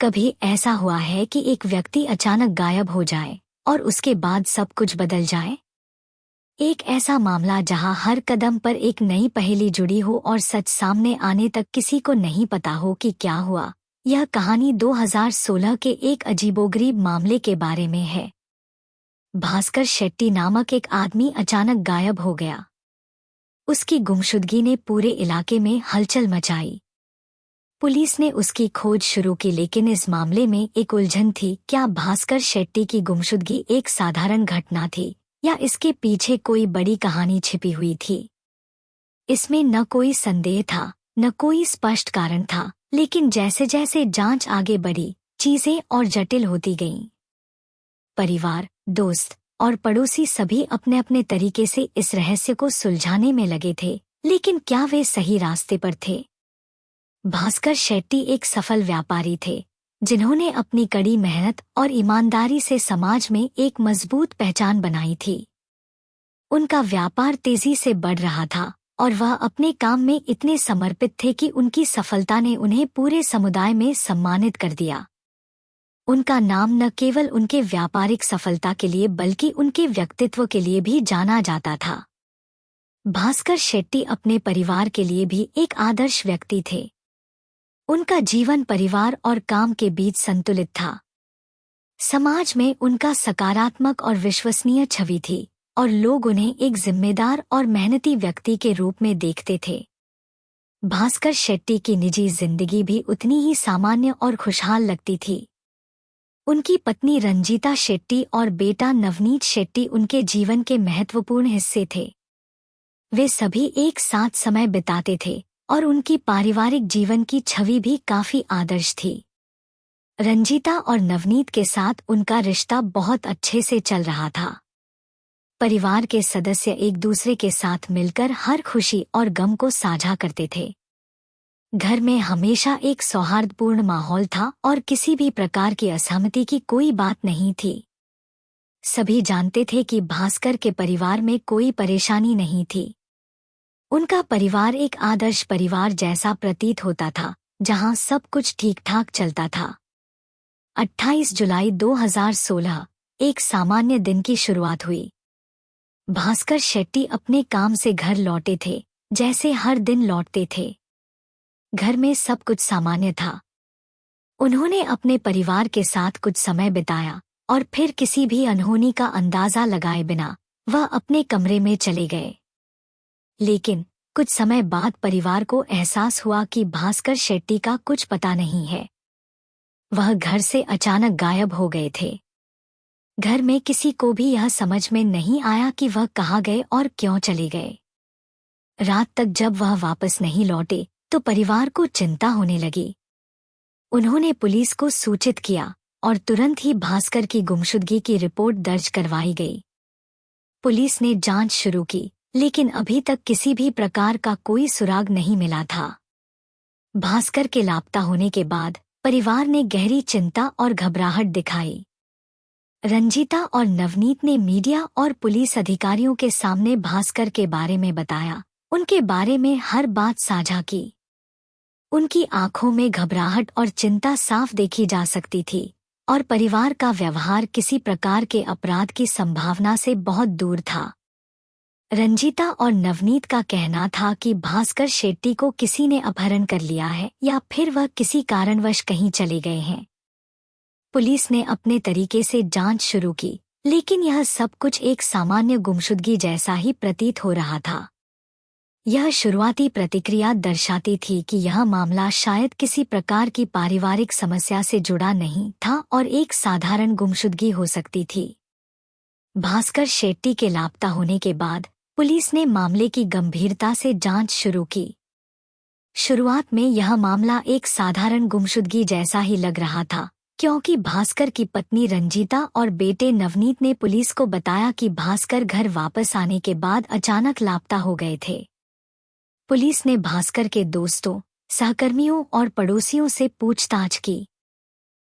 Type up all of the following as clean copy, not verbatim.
कभी ऐसा हुआ है कि एक व्यक्ति अचानक गायब हो जाए और उसके बाद सब कुछ बदल जाए? एक ऐसा मामला जहां हर कदम पर एक नई पहेली जुड़ी हो और सच सामने आने तक किसी को नहीं पता हो कि क्या हुआ। यह कहानी 2016 के एक अजीबोगरीब मामले के बारे में है। भास्कर शेट्टी नामक एक आदमी अचानक गायब हो गया। उसकी गुमशुदगी ने पूरे इलाके में हलचल मचाई। पुलिस ने उसकी खोज शुरू की, लेकिन इस मामले में एक उलझन थी। क्या भास्कर शेट्टी की गुमशुदगी एक साधारण घटना थी या इसके पीछे कोई बड़ी कहानी छिपी हुई थी? इसमें न कोई संदेह था, न कोई स्पष्ट कारण था, लेकिन जैसे जैसे जांच आगे बढ़ी, चीजें और जटिल होती गईं। परिवार, दोस्त और पड़ोसी सभी अपने अपने तरीके से इस रहस्य को सुलझाने में लगे थे, लेकिन क्या वे सही रास्ते पर थे? भास्कर शेट्टी एक सफल व्यापारी थे, जिन्होंने अपनी कड़ी मेहनत और ईमानदारी से समाज में एक मजबूत पहचान बनाई थी। उनका व्यापार तेजी से बढ़ रहा था और वह अपने काम में इतने समर्पित थे कि उनकी सफलता ने उन्हें पूरे समुदाय में सम्मानित कर दिया। उनका नाम न केवल उनके व्यापारिक सफलता के लिए बल्कि उनके व्यक्तित्व के लिए भी जाना जाता था। भास्कर शेट्टी अपने परिवार के लिए भी एक आदर्श व्यक्ति थे। उनका जीवन परिवार और काम के बीच संतुलित था। समाज में उनका सकारात्मक और विश्वसनीय छवि थी और लोग उन्हें एक जिम्मेदार और मेहनती व्यक्ति के रूप में देखते थे। भास्कर शेट्टी की निजी जिंदगी भी उतनी ही सामान्य और खुशहाल लगती थी। उनकी पत्नी रंजीता शेट्टी और बेटा नवनीत शेट्टी उनके जीवन के महत्वपूर्ण हिस्से थे। वे सभी एक साथ समय बिताते थे और उनकी पारिवारिक जीवन की छवि भी काफी आदर्श थी। रंजीता और नवनीत के साथ उनका रिश्ता बहुत अच्छे से चल रहा था। परिवार के सदस्य एक दूसरे के साथ मिलकर हर खुशी और गम को साझा करते थे। घर में हमेशा एक सौहार्दपूर्ण माहौल था और किसी भी प्रकार की असहमति की कोई बात नहीं थी। सभी जानते थे कि भास्कर के परिवार में कोई परेशानी नहीं थी। उनका परिवार एक आदर्श परिवार जैसा प्रतीत होता था, जहां सब कुछ ठीक-ठाक चलता था। 28 जुलाई 2016 एक सामान्य दिन की शुरुआत हुई। भास्कर शेट्टी अपने काम से घर लौटे थे, जैसे हर दिन लौटते थे। घर में सब कुछ सामान्य था। उन्होंने अपने परिवार के साथ कुछ समय बिताया और फिर किसी भी अनहोनी का अंदाजा लगाए बिना वह अपने कमरे में चले गए। लेकिन कुछ समय बाद परिवार को एहसास हुआ कि भास्कर शेट्टी का कुछ पता नहीं है। वह घर से अचानक गायब हो गए थे। घर में किसी को भी यह समझ में नहीं आया कि वह कहाँ गए और क्यों चले गए। रात तक जब वह वापस नहीं लौटे तो परिवार को चिंता होने लगी। उन्होंने पुलिस को सूचित किया और तुरंत ही भास्कर की गुमशुदगी की रिपोर्ट दर्ज करवाई गई। पुलिस ने जांच शुरू की, लेकिन अभी तक किसी भी प्रकार का कोई सुराग नहीं मिला था। भास्कर के लापता होने के बाद परिवार ने गहरी चिंता और घबराहट दिखाई। रंजीता और नवनीत ने मीडिया और पुलिस अधिकारियों के सामने भास्कर के बारे में बताया, उनके बारे में हर बात साझा की। उनकी आंखों में घबराहट और चिंता साफ देखी जा सकती थी और परिवार का व्यवहार किसी प्रकार के अपराध की संभावना से बहुत दूर था। रंजीता और नवनीत का कहना था कि भास्कर शेट्टी को किसी ने अपहरण कर लिया है या फिर वह किसी कारणवश कहीं चले गए हैं। पुलिस ने अपने तरीके से जांच शुरू की, लेकिन यह सब कुछ एक सामान्य गुमशुदगी जैसा ही प्रतीत हो रहा था। यह शुरुआती प्रतिक्रिया दर्शाती थी कि यह मामला शायद किसी प्रकार की पारिवारिक समस्या से जुड़ा नहीं था और एक साधारण गुमशुदगी हो सकती थी। भास्कर शेट्टी के लापता होने के बाद पुलिस ने मामले की गंभीरता से जांच शुरू की। शुरुआत में यह मामला एक साधारण गुमशुदगी जैसा ही लग रहा था, क्योंकि भास्कर की पत्नी रंजीता और बेटे नवनीत ने पुलिस को बताया कि भास्कर घर वापस आने के बाद अचानक लापता हो गए थे। पुलिस ने भास्कर के दोस्तों, सहकर्मियों और पड़ोसियों से पूछताछ की।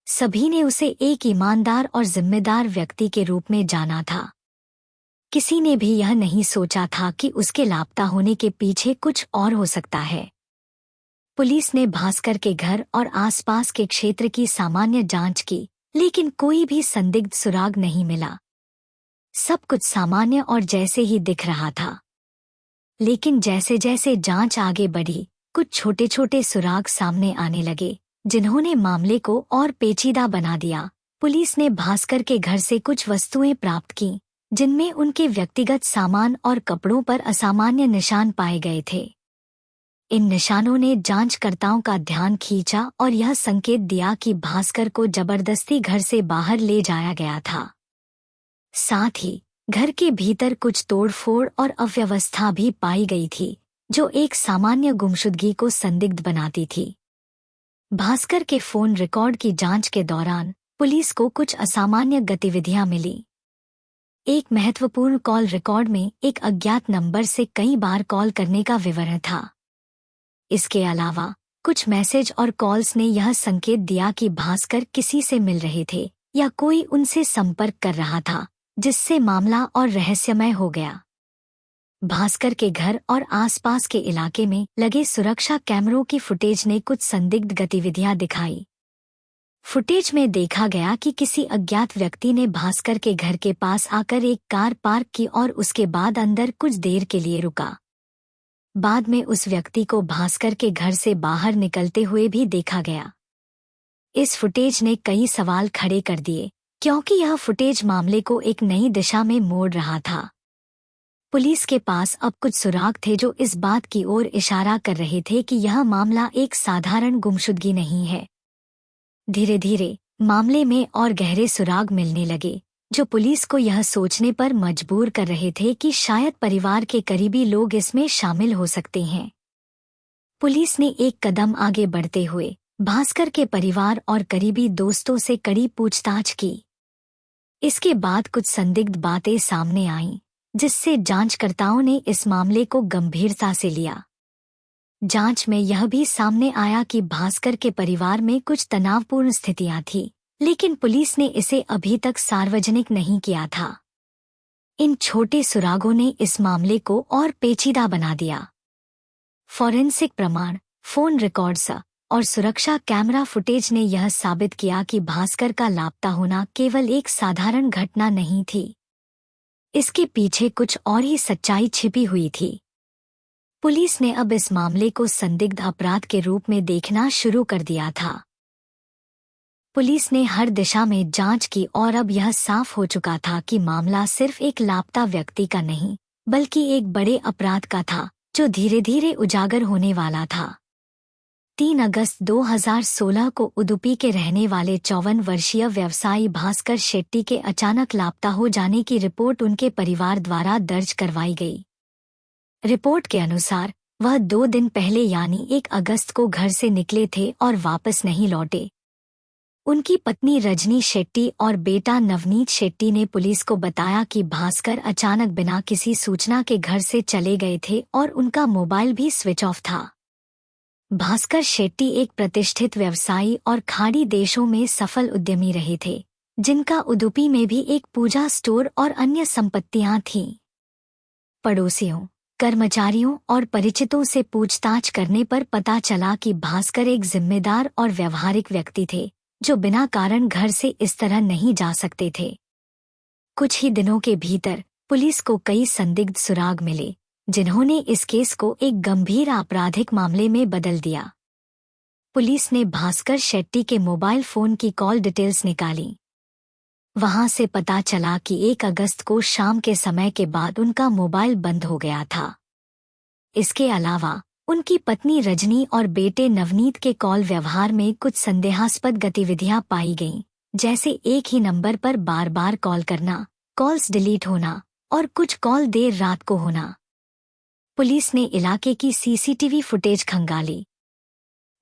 सभी ने उसे एक ईमानदार और जिम्मेदार व्यक्ति के रूप में जाना था। किसी ने भी यह नहीं सोचा था कि उसके लापता होने के पीछे कुछ और हो सकता है। पुलिस ने भास्कर के घर और आसपास के क्षेत्र की सामान्य जांच की, लेकिन कोई भी संदिग्ध सुराग नहीं मिला। सब कुछ सामान्य और जैसे ही दिख रहा था। लेकिन जैसे जैसे जांच आगे बढ़ी, कुछ छोटे छोटे सुराग सामने आने लगे, जिन्होंने मामले को और पेचीदा बना दिया। पुलिस ने भास्कर के घर से कुछ वस्तुएं प्राप्त की, जिनमें उनके व्यक्तिगत सामान और कपड़ों पर असामान्य निशान पाए गए थे। इन निशानों ने जांचकर्ताओं का ध्यान खींचा और यह संकेत दिया कि भास्कर को जबरदस्ती घर से बाहर ले जाया गया था। साथ ही घर के भीतर कुछ तोड़फोड़ और अव्यवस्था भी पाई गई थी, जो एक सामान्य गुमशुदगी को संदिग्ध बनाती थी। भास्कर के फोन रिकॉर्ड की जांच के दौरान पुलिस को कुछ असामान्य गतिविधियां मिली। एक महत्वपूर्ण कॉल रिकॉर्ड में एक अज्ञात नंबर से कई बार कॉल करने का विवरण था। इसके अलावा कुछ मैसेज और कॉल्स ने यह संकेत दिया कि भास्कर किसी से मिल रहे थे या कोई उनसे संपर्क कर रहा था, जिससे मामला और रहस्यमय हो गया। भास्कर के घर और आसपास के इलाके में लगे सुरक्षा कैमरों की फुटेज ने कुछ संदिग्ध गतिविधियां दिखाई। फुटेज में देखा गया कि किसी अज्ञात व्यक्ति ने भास्कर के घर के पास आकर एक कार पार्क की और उसके बाद अंदर कुछ देर के लिए रुका। बाद में उस व्यक्ति को भास्कर के घर से बाहर निकलते हुए भी देखा गया। इस फुटेज ने कई सवाल खड़े कर दिए, क्योंकि यह फुटेज मामले को एक नई दिशा में मोड़ रहा था। पुलिस के पास अब कुछ सुराग थे जो इस बात की ओर इशारा कर रहे थे कि यह मामला एक साधारण गुमशुदगी नहीं है। धीरे धीरे मामले में और गहरे सुराग मिलने लगे, जो पुलिस को यह सोचने पर मजबूर कर रहे थे कि शायद परिवार के करीबी लोग इसमें शामिल हो सकते हैं। पुलिस ने एक कदम आगे बढ़ते हुए भास्कर के परिवार और करीबी दोस्तों से कड़ी पूछताछ की। इसके बाद कुछ संदिग्ध बातें सामने आईं, जिससे जांचकर्ताओं ने इस मामले को गंभीरता से लिया। जांच में यह भी सामने आया कि भास्कर के परिवार में कुछ तनावपूर्ण स्थितियां थीं, लेकिन पुलिस ने इसे अभी तक सार्वजनिक नहीं किया था। इन छोटे सुरागों ने इस मामले को और पेचीदा बना दिया। फॉरेंसिक प्रमाण, फोन रिकॉर्ड्स और सुरक्षा कैमरा फुटेज ने यह साबित किया कि भास्कर का लापता होना केवल एक साधारण घटना नहीं थी। इसके पीछे कुछ और ही सच्चाई छिपी हुई थी। पुलिस ने अब इस मामले को संदिग्ध अपराध के रूप में देखना शुरू कर दिया था। पुलिस ने हर दिशा में जांच की और अब यह साफ हो चुका था कि मामला सिर्फ एक लापता व्यक्ति का नहीं, बल्कि एक बड़े अपराध का था, जो धीरे धीरे उजागर होने वाला था। 3 अगस्त 2016 को उडुपी के रहने वाले 54 वर्षीय व्यवसायी भास्कर शेट्टी के अचानक लापता हो जाने की रिपोर्ट उनके परिवार द्वारा दर्ज करवाई गई। रिपोर्ट के अनुसार वह 2 दिन पहले यानी 1 अगस्त को घर से निकले थे और वापस नहीं लौटे। उनकी पत्नी रजनी शेट्टी और बेटा नवनीत शेट्टी ने पुलिस को बताया कि भास्कर अचानक बिना किसी सूचना के घर से चले गए थे और उनका मोबाइल भी स्विच ऑफ था। भास्कर शेट्टी एक प्रतिष्ठित व्यवसायी और खाड़ी देशों में सफल उद्यमी रहे थे, जिनका उडुपी में भी एक पूजा स्टोर और अन्य संपत्तियां थीं। पड़ोसियों, कर्मचारियों और परिचितों से पूछताछ करने पर पता चला कि भास्कर एक जिम्मेदार और व्यवहारिक व्यक्ति थे, जो बिना कारण घर से इस तरह नहीं जा सकते थे। कुछ ही दिनों के भीतर पुलिस को कई संदिग्ध सुराग मिले, जिन्होंने इस केस को एक गंभीर आपराधिक मामले में बदल दिया। पुलिस ने भास्कर शेट्टी के मोबाइल फोन की कॉल डिटेल्स निकाली। वहां से पता चला कि 1 अगस्त को शाम के समय के बाद उनका मोबाइल बंद हो गया था। इसके अलावा उनकी पत्नी रजनी और बेटे नवनीत के कॉल व्यवहार में कुछ संदेहास्पद गतिविधियां पाई गईं, जैसे एक ही नंबर पर बार बार कॉल करना, कॉल्स डिलीट होना और कुछ कॉल देर रात को होना। पुलिस ने इलाके की सीसीटीवी फुटेज खंगाली।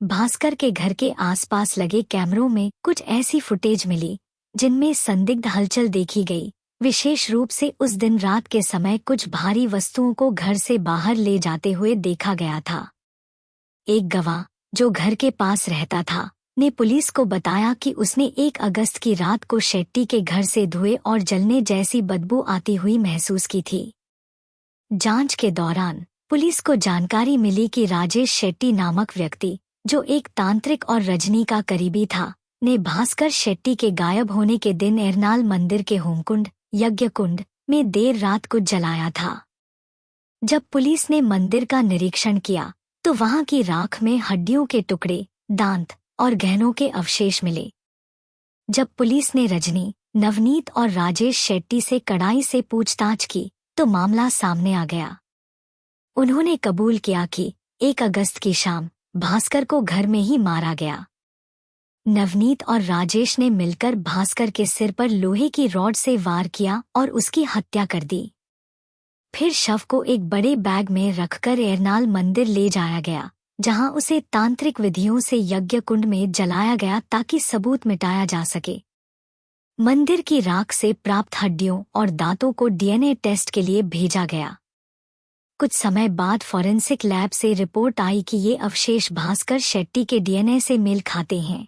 भास्कर के घर के आसपास लगे कैमरों में कुछ ऐसी फुटेज मिली, जिनमें संदिग्ध हलचल देखी गई। विशेष रूप से उस दिन रात के समय कुछ भारी वस्तुओं को घर से बाहर ले जाते हुए देखा गया था। एक गवाह, जो घर के पास रहता था, ने पुलिस को बताया कि उसने 1 अगस्त की रात को शेट्टी के घर से धुएं और जलने जैसी बदबू आती हुई महसूस की थी। जांच के दौरान पुलिस को जानकारी मिली कि राजेश शेट्टी नामक व्यक्ति, जो एक तांत्रिक और रजनी का करीबी था, ने भास्कर शेट्टी के गायब होने के दिन एरनाल मंदिर के होमकुंड यज्ञ कुंड में देर रात को जलाया था। जब पुलिस ने मंदिर का निरीक्षण किया तो वहां की राख में हड्डियों के टुकड़े, दांत और गहनों के अवशेष मिले। जब पुलिस ने रजनी, नवनीत और राजेश शेट्टी से कड़ाई से पूछताछ की तो मामला सामने आ गया। उन्होंने कबूल किया कि 1 अगस्त की शाम भास्कर को घर में ही मारा गया। नवनीत और राजेश ने मिलकर भास्कर के सिर पर लोहे की रॉड से वार किया और उसकी हत्या कर दी। फिर शव को एक बड़े बैग में रखकर एरनाल मंदिर ले जाया गया, जहां उसे तांत्रिक विधियों से यज्ञ कुंड में जलाया गया ताकि सबूत मिटाया जा सके। मंदिर की राख से प्राप्त हड्डियों और दांतों को डीएनए टेस्ट के लिए भेजा गया। कुछ समय बाद फॉरेंसिक लैब से रिपोर्ट आई कि ये अवशेष भास्कर शेट्टी के डीएनए से मेल खाते हैं।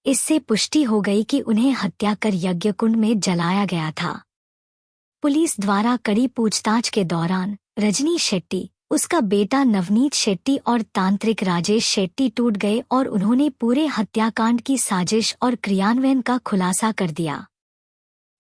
इससे पुष्टि हो गई कि उन्हें हत्या कर यज्ञ कुंड में जलाया गया था। पुलिस द्वारा कड़ी पूछताछ के दौरान रजनी शेट्टी, उसका बेटा नवनीत शेट्टी और तांत्रिक राजेश शेट्टी टूट गए और उन्होंने पूरे हत्याकांड की साजिश और क्रियान्वयन का खुलासा कर दिया।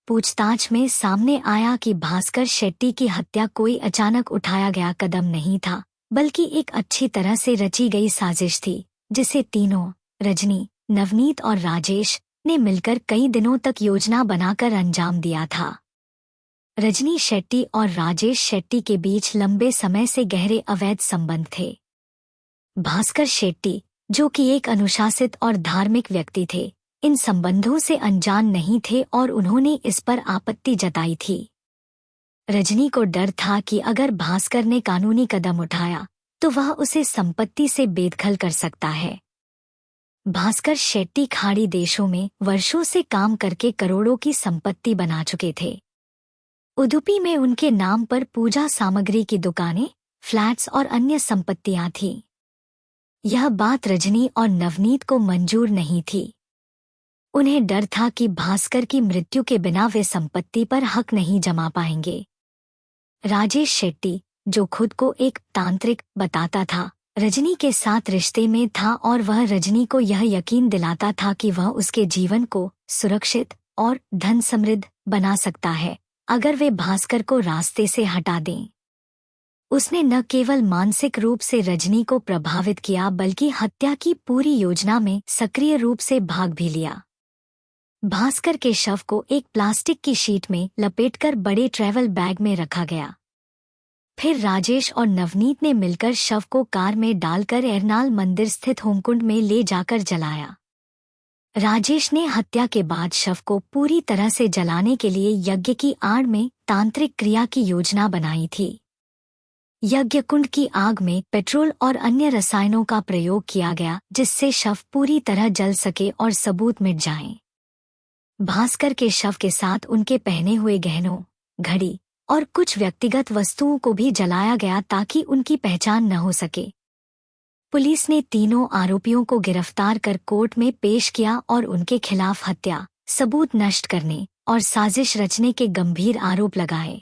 पूछताछ में सामने आया कि भास्कर शेट्टी की हत्या कोई अचानक उठाया गया कदम नहीं था, बल्कि एक अच्छी तरह से रची गई साजिश थी, जिसे तीनों, रजनी, नवनीत और राजेश, ने मिलकर कई दिनों तक योजना बनाकर अंजाम दिया था। रजनी शेट्टी और राजेश शेट्टी के बीच लंबे समय से गहरे अवैध संबंध थे। भास्कर शेट्टी, जो कि एक अनुशासित और धार्मिक व्यक्ति थे, इन संबंधों से अनजान नहीं थे और उन्होंने इस पर आपत्ति जताई थी। रजनी को डर था कि अगर भास्कर ने कानूनी कदम उठाया तो वह उसे संपत्ति से बेदखल कर सकता है। भास्कर शेट्टी खाड़ी देशों में वर्षों से काम करके करोड़ों की संपत्ति बना चुके थे। उडुपी में उनके नाम पर पूजा सामग्री की दुकानें, फ्लैट्स और अन्य संपत्तियां थीं। यह बात रजनी और नवनीत को मंजूर नहीं थी। उन्हें डर था कि भास्कर की मृत्यु के बिना वे संपत्ति पर हक नहीं जमा पाएंगे। राजेश शेट्टी, जो खुद को एक तांत्रिक बताता था, रजनी के साथ रिश्ते में था और वह रजनी को यह यकीन दिलाता था कि वह उसके जीवन को सुरक्षित और धन समृद्ध बना सकता है अगर वे भास्कर को रास्ते से हटा दें। उसने न केवल मानसिक रूप से रजनी को प्रभावित किया बल्कि हत्या की पूरी योजना में सक्रिय रूप से भाग भी लिया। भास्कर के शव को एक प्लास्टिक की शीट में लपेटकर बड़े ट्रैवल बैग में रखा गया। फिर राजेश और नवनीत ने मिलकर शव को कार में डालकर एरनाल मंदिर स्थित होमकुंड में ले जाकर जलाया। राजेश ने हत्या के बाद शव को पूरी तरह से जलाने के लिए यज्ञ की आड़ में तांत्रिक क्रिया की योजना बनाई थी। यज्ञ कुंड की आग में पेट्रोल और अन्य रसायनों का प्रयोग किया गया जिससे शव पूरी तरह जल सके और सबूत मिट जाएं। भास्कर के शव के साथ उनके पहने हुए गहनों, घड़ी और कुछ व्यक्तिगत वस्तुओं को भी जलाया गया ताकि उनकी पहचान न हो सके। पुलिस ने तीनों आरोपियों को गिरफ्तार कर कोर्ट में पेश किया और उनके खिलाफ हत्या, सबूत नष्ट करने और साजिश रचने के गंभीर आरोप लगाए।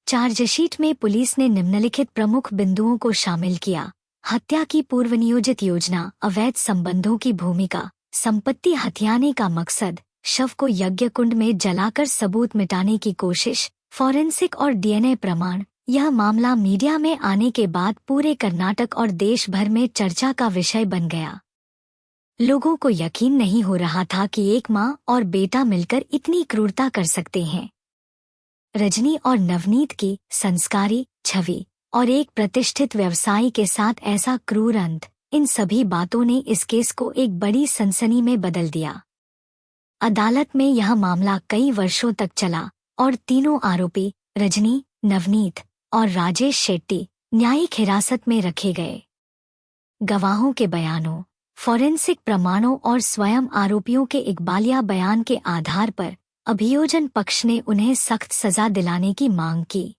चार्जशीट में पुलिस ने निम्नलिखित प्रमुख बिंदुओं को शामिल किया: हत्या की पूर्वनियोजित योजना, अवैध संबंधों की भूमिका, संपत्ति हथियाने का मकसद, शव को यज्ञ कुंड में जलाकर सबूत मिटाने की कोशिश, फॉरेंसिक और डीएनए प्रमाण। यह मामला मीडिया में आने के बाद पूरे कर्नाटक और देश भर में चर्चा का विषय बन गया। लोगों को यकीन नहीं हो रहा था कि एक मां और बेटा मिलकर इतनी क्रूरता कर सकते हैं। रजनी और नवनीत की संस्कारी छवि और एक प्रतिष्ठित व्यवसायी के साथ ऐसा क्रूर अंत, इन सभी बातों ने इस केस को एक बड़ी सनसनी में बदल दिया। अदालत में यह मामला कई वर्षों तक चला और तीनों आरोपी रजनी, नवनीत और राजेश शेट्टी न्यायिक हिरासत में रखे गए। गवाहों के बयानों, फॉरेंसिक प्रमाणों और स्वयं आरोपियों के इकबालिया बयान के आधार पर अभियोजन पक्ष ने उन्हें सख्त सजा दिलाने की मांग की।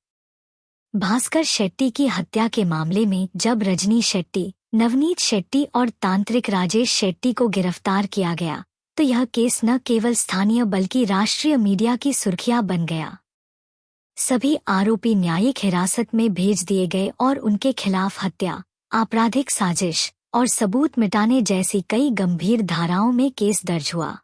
भास्कर शेट्टी की हत्या के मामले में जब रजनी शेट्टी, नवनीत शेट्टी और तांत्रिक राजेश शेट्टी को गिरफ्तार किया गया तो यह केस न केवल स्थानीय बल्कि राष्ट्रीय मीडिया की सुर्खियां बन गया। सभी आरोपी न्यायिक हिरासत में भेज दिए गए और उनके खिलाफ हत्या, आपराधिक साजिश और सबूत मिटाने जैसी कई गंभीर धाराओं में केस दर्ज हुआ।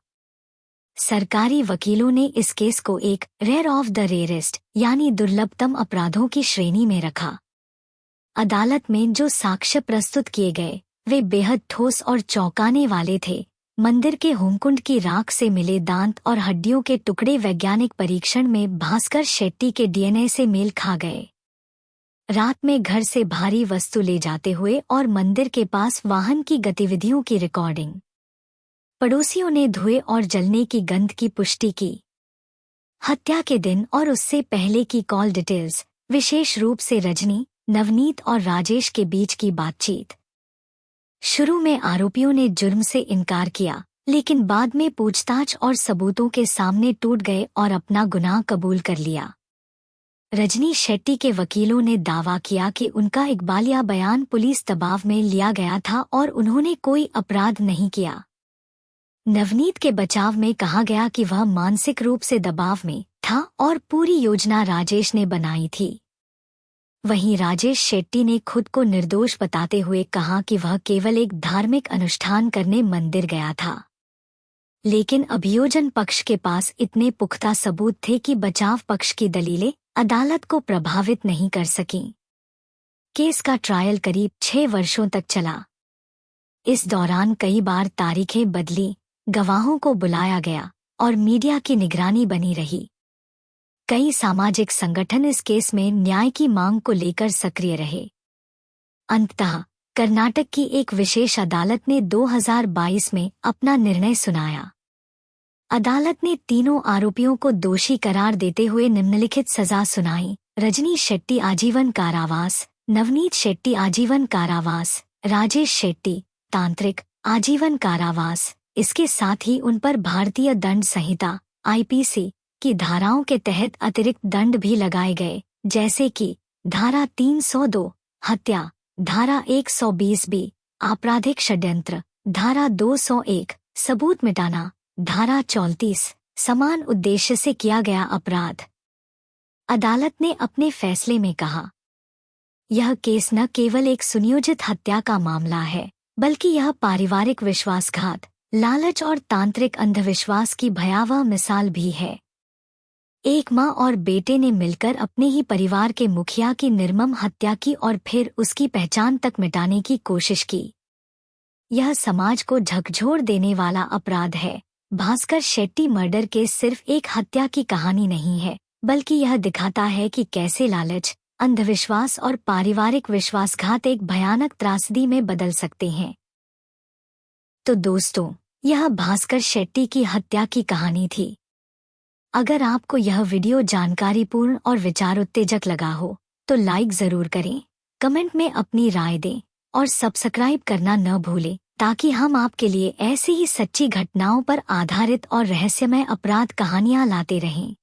सरकारी वकीलों ने इस केस को एक रेयर ऑफ द रेयरेस्ट यानी दुर्लभतम अपराधों की श्रेणी में रखा। अदालत में जो साक्ष्य प्रस्तुत किए गए वे बेहद ठोस और चौंकाने वाले थे। मंदिर के होमकुंड की राख से मिले दांत और हड्डियों के टुकड़े वैज्ञानिक परीक्षण में भास्कर शेट्टी के डीएनए से मेल खा गए। रात में घर से भारी वस्तु ले जाते हुए और मंदिर के पास वाहन की गतिविधियों की रिकॉर्डिंग। पड़ोसियों ने धुएं और जलने की गंध की पुष्टि की। हत्या के दिन और उससे पहले की कॉल डिटेल्स, विशेष रूप से रजनी, नवनीत और राजेश के बीच की बातचीत। शुरू में आरोपियों ने जुर्म से इनकार किया, लेकिन बाद में पूछताछ और सबूतों के सामने टूट गए और अपना गुनाह कबूल कर लिया। रजनी शेट्टी के वकीलों ने दावा किया कि उनका इकबालिया बयान पुलिस दबाव में लिया गया था और उन्होंने कोई अपराध नहीं किया। नवनीत के बचाव में कहा गया कि वह मानसिक रूप से दबाव में था और पूरी योजना राजेश ने बनाई थी। वहीं राजेश शेट्टी ने खुद को निर्दोष बताते हुए कहा कि वह केवल एक धार्मिक अनुष्ठान करने मंदिर गया था। लेकिन अभियोजन पक्ष के पास इतने पुख्ता सबूत थे कि बचाव पक्ष की दलीलें अदालत को प्रभावित नहीं कर सकीं। केस का ट्रायल करीब 6 वर्षों तक चला। इस दौरान कई बार तारीखें बदली, गवाहों को बुलाया गया और मीडिया की निगरानी बनी रही। कई सामाजिक संगठन इस केस में न्याय की मांग को लेकर सक्रिय रहे। अंततः कर्नाटक की एक विशेष अदालत ने 2022 में अपना निर्णय सुनाया। अदालत ने तीनों आरोपियों को दोषी करार देते हुए निम्नलिखित सजा सुनाई: रजनी शेट्टी आजीवन कारावास, नवनीत शेट्टी आजीवन कारावास, राजेश शेट्टी तांत्रिक आजीवन कारावास। इसके साथ ही उन पर भारतीय दंड संहिता (आईपीसी) की धाराओं के तहत अतिरिक्त दंड भी लगाए गए, जैसे कि धारा 302 हत्या, धारा 120 बी आपराधिक षड्यंत्र, धारा 201 सबूत मिटाना, धारा 34 समान उद्देश्य से किया गया अपराध। अदालत ने अपने फैसले में कहा, यह केस न केवल एक सुनियोजित हत्या का मामला है, बल्कि यह पारिवारिक विश्वासघात, लालच और तांत्रिक अंधविश्वास की भयावह मिसाल भी है। एक माँ और बेटे ने मिलकर अपने ही परिवार के मुखिया की निर्मम हत्या की और फिर उसकी पहचान तक मिटाने की कोशिश की। यह समाज को झकझोर देने वाला अपराध है। भास्कर शेट्टी मर्डर केस सिर्फ एक हत्या की कहानी नहीं है, बल्कि यह दिखाता है कि कैसे लालच, अंधविश्वास और पारिवारिक विश्वासघात एक भयानक त्रासदी में बदल सकते हैं। तो दोस्तों, यह भास्कर शेट्टी की हत्या की कहानी थी। अगर आपको यह वीडियो जानकारीपूर्ण और विचारोत्तेजक लगा हो तो लाइक जरूर करें, कमेंट में अपनी राय दें और सब्सक्राइब करना न भूलें, ताकि हम आपके लिए ऐसी ही सच्ची घटनाओं पर आधारित और रहस्यमय अपराध कहानियां लाते रहें।